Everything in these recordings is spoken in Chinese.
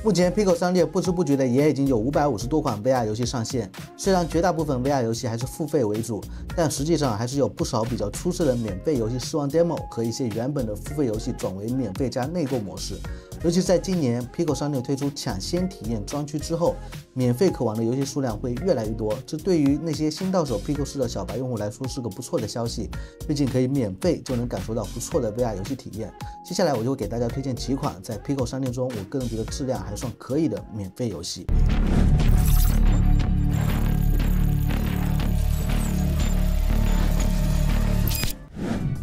目前 Pico 商店不知不觉的也已经有550多款 VR 游戏上线。虽然绝大部分 VR 游戏还是付费为主，但实际上还是有不少比较出色的免费游戏试玩 demo 和一些原本的付费游戏转为免费加内购模式。尤其在今年 Pico 商店推出抢先体验专区之后，免费可玩的游戏数量会越来越多。这对于那些新到手 Pico 市的小白用户来说是个不错的消息，毕竟可以免费就能感受到不错的 VR 游戏体验。接下来我就会给大家推荐几款在 Pico 商店中我个人觉得质量还算可以的免费游戏。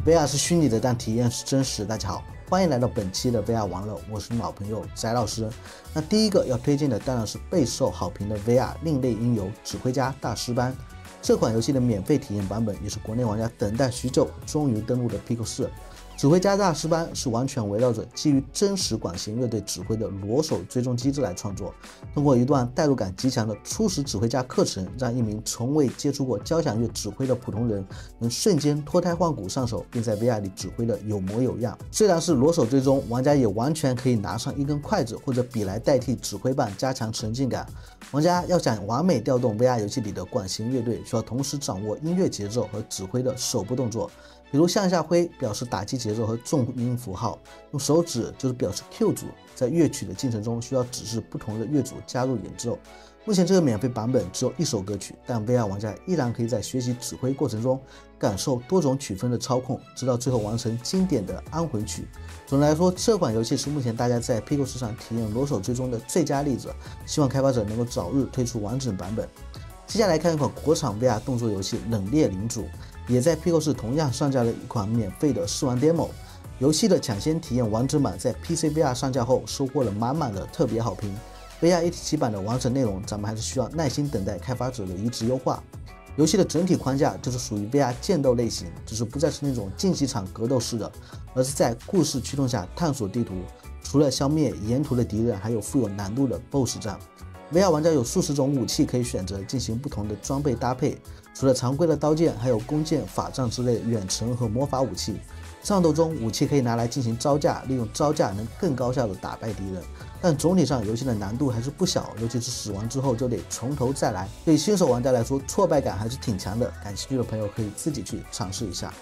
VR 是虚拟的，但体验是真实。大家好，欢迎来到本期的 VR 玩乐，我是老朋友翟老师。那第一个要推荐的当然是备受好评的 VR 另类音游指挥家大师班。这款游戏的免费体验版本也是国内玩家等待许久，终于登陆了 Pico 市。指挥家大师班是完全围绕着基于真实管弦乐队指挥的裸手追踪机制来创作，通过一段代入感极强的初始指挥家课程，让一名从未接触过交响乐指挥的普通人能瞬间脱胎换骨上手，并在 VR 里指挥的有模有样。虽然是裸手追踪，玩家也完全可以拿上一根筷子或者笔来代替指挥棒，加强沉浸感。玩家要想完美调动 VR 游戏里的管弦乐队，需要同时掌握音乐节奏和指挥的手部动作。比如向下挥表示打击节奏和重音符号，用手指就是表示 Q 组，在乐曲的进程中需要指示不同的乐组加入演奏。目前这个免费版本只有一首歌曲，但 VR 玩家依然可以在学习指挥过程中感受多种曲风的操控，直到最后完成经典的安魂曲。总的来说，这款游戏是目前大家在 Pico 市场体验裸手追踪的最佳例子，希望开发者能够早日推出完整版本。接下来看一款国产 VR 动作游戏《冷冽领主》，也在 Pico 市同样上架了一款免费的试玩 demo。游戏的抢先体验完整版在 PC VR 上架后收获了满满的特别好评。VR 一体机版的完整内容，咱们还是需要耐心等待开发者的移植优化。游戏的整体框架就是属于 VR 剑斗类型，只是不再是那种竞技场格斗式的，而是在故事驱动下探索地图。除了消灭沿途的敌人，还有富有难度的 BOSS 战。VR 玩家有数十种武器可以选择进行不同的装备搭配，除了常规的刀剑，还有弓箭、法杖之类远程和魔法武器。战斗中，武器可以拿来进行招架，利用招架能更高效的打败敌人。但总体上，游戏的难度还是不小，尤其是死亡之后就得从头再来，对新手玩家来说，挫败感还是挺强的。感兴趣的朋友可以自己去尝试一下。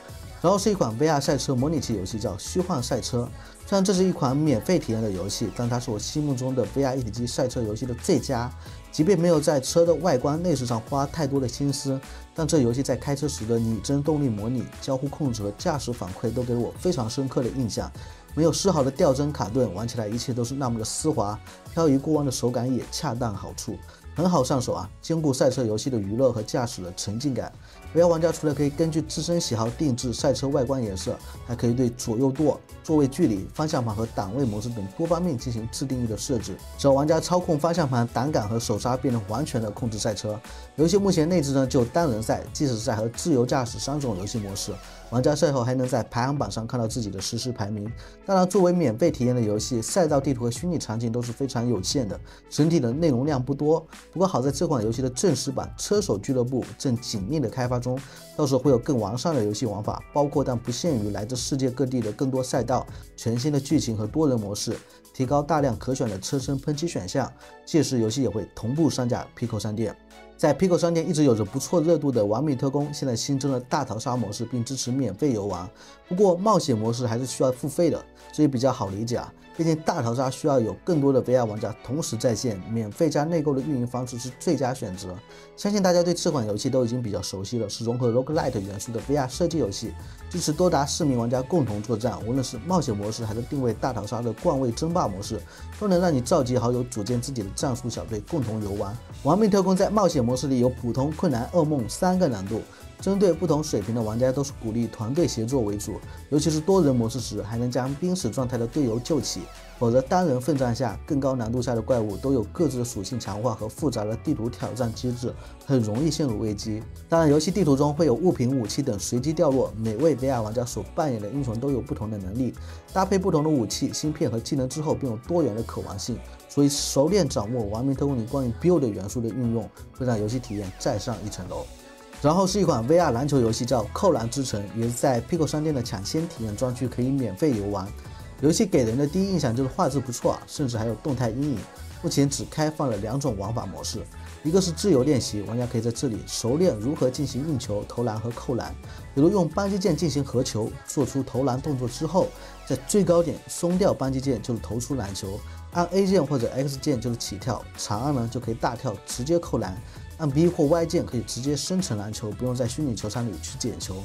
然后是一款 VR 赛车模拟器游戏，叫《虚幻赛车》。虽然这是一款免费体验的游戏，但它是我心目中的 VR 一体机赛车游戏的最佳。即便没有在车的外观内饰上花太多的心思，但这游戏在开车时的拟真动力模拟、交互控制和驾驶反馈都给我非常深刻的印象。没有丝毫的掉帧卡顿，玩起来一切都是那么的丝滑，漂移过弯的手感也恰当好处，很好上手啊！兼顾赛车游戏的娱乐和驾驶的沉浸感。VR 玩家除了可以根据自身喜好定制赛车外观颜色，还可以对左右舵、座位距离、方向盘和档位模式等多方面进行自定义的设置。只要玩家操控方向盘、档杆和手刹，便能完全的控制赛车。游戏目前内置呢就单人赛、计时赛和自由驾驶3种游戏模式。玩家赛后还能在排行榜上看到自己的实时排名。当然，作为免费体验的游戏，赛道地图和虚拟场景都是非常有限的，整体的内容量不多。不过好在这款游戏的正式版《车手俱乐部》正紧密的开发中，到时候会有更完善的游戏玩法，包括但不限于来自世界各地的更多赛道、全新的剧情和多人模式，提高大量可选的车身喷漆选项。届时游戏也会同步上架 Pico 商店。在 Pico 商店一直有着不错热度的《玩命特工》，现在新增了大逃杀模式，并支持免费游玩。不过冒险模式还是需要付费的，这也比较好理解啊。毕竟大逃杀需要有更多的 VR 玩家同时在线，免费加内购的运营方式是最佳选择。相信大家对这款游戏都已经比较熟悉了，是融合 Roguelite 元素的 VR 射击游戏，支持多达4名玩家共同作战。无论是冒险模式还是定位大逃杀的冠位争霸模式，都能让你召集好友，组建自己的战术小队，共同游玩。玩命特工在冒险模式里有普通、困难、噩梦3个难度。针对不同水平的玩家，都是鼓励团队协作为主，尤其是多人模式时，还能将濒死状态的队友救起。否则单人奋战下，更高难度下的怪物都有各自的属性强化和复杂的地图挑战机制，很容易陷入危机。当然，游戏地图中会有物品、武器等随机掉落，每位 VR 玩家所扮演的英雄都有不同的能力，搭配不同的武器、芯片和技能之后，便有多元的可玩性。所以熟练掌握《玩命特工》里关于 build 元素的运用，会让游戏体验再上一层楼。然后是一款 VR 篮球游戏，叫《扣篮之城》，也是在 Pico 商店的抢先体验专区可以免费游玩。游戏给人的第一印象就是画质不错，甚至还有动态阴影。目前只开放了2种玩法模式，一个是自由练习，玩家可以在这里熟练如何进行运球、投篮和扣篮，比如用扳机键进行合球，做出投篮动作之后，在最高点松掉扳机键就是投出篮球，按 A 键或者 X 键就是起跳，长按呢就可以大跳直接扣篮，按 B 或 Y 键可以直接生成篮球，不用在虚拟球场里去捡球。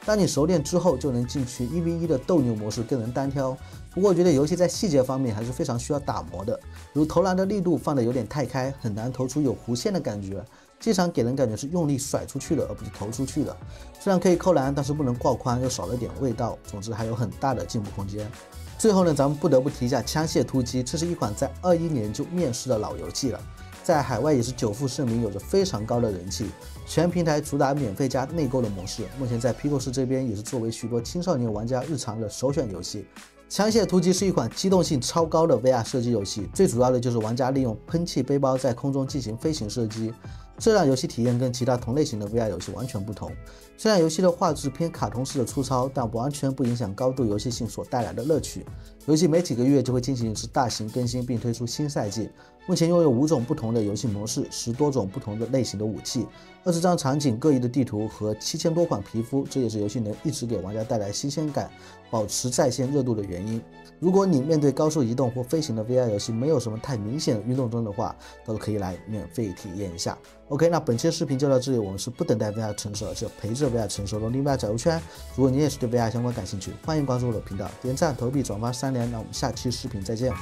当你熟练之后，就能进去1v1的斗牛模式，更能单挑。不过我觉得游戏在细节方面还是非常需要打磨的，如投篮的力度放得有点太开，很难投出有弧线的感觉，经常给人感觉是用力甩出去了，而不是投出去的。虽然可以扣篮，但是不能过宽，又少了点味道。总之还有很大的进步空间。最后呢，咱们不得不提一下《枪械突击》，这是一款在21年就面世的老游戏了。在海外也是久负盛名，有着非常高的人气，全平台主打免费加内购的模式。目前在 Pico 市这边也是作为许多青少年玩家日常的首选游戏。枪械突击是一款机动性超高的 VR 射击游戏，最主要的就是玩家利用喷气背包在空中进行飞行射击。这让游戏体验跟其他同类型的 VR 游戏完全不同。虽然游戏的画质偏卡通式的粗糙，但完全不影响高度游戏性所带来的乐趣。游戏每几个月就会进行一次大型更新，并推出新赛季。目前拥有5种不同的游戏模式，10多种不同的类型的武器，20张场景各异的地图和7000多款皮肤，这也是游戏能一直给玩家带来新鲜感、保持在线热度的原因。如果你面对高速移动或飞行的 VR 游戏没有什么太明显的运动帧的话，倒是可以来免费体验一下。OK， 那本期视频就到这里，我们是不等待 VR 成熟，而是陪着 VR 成熟的另外角度圈。如果你也是对 VR 相关感兴趣，欢迎关注我的频道，点赞、投币、转发3连。那我们下期视频再见。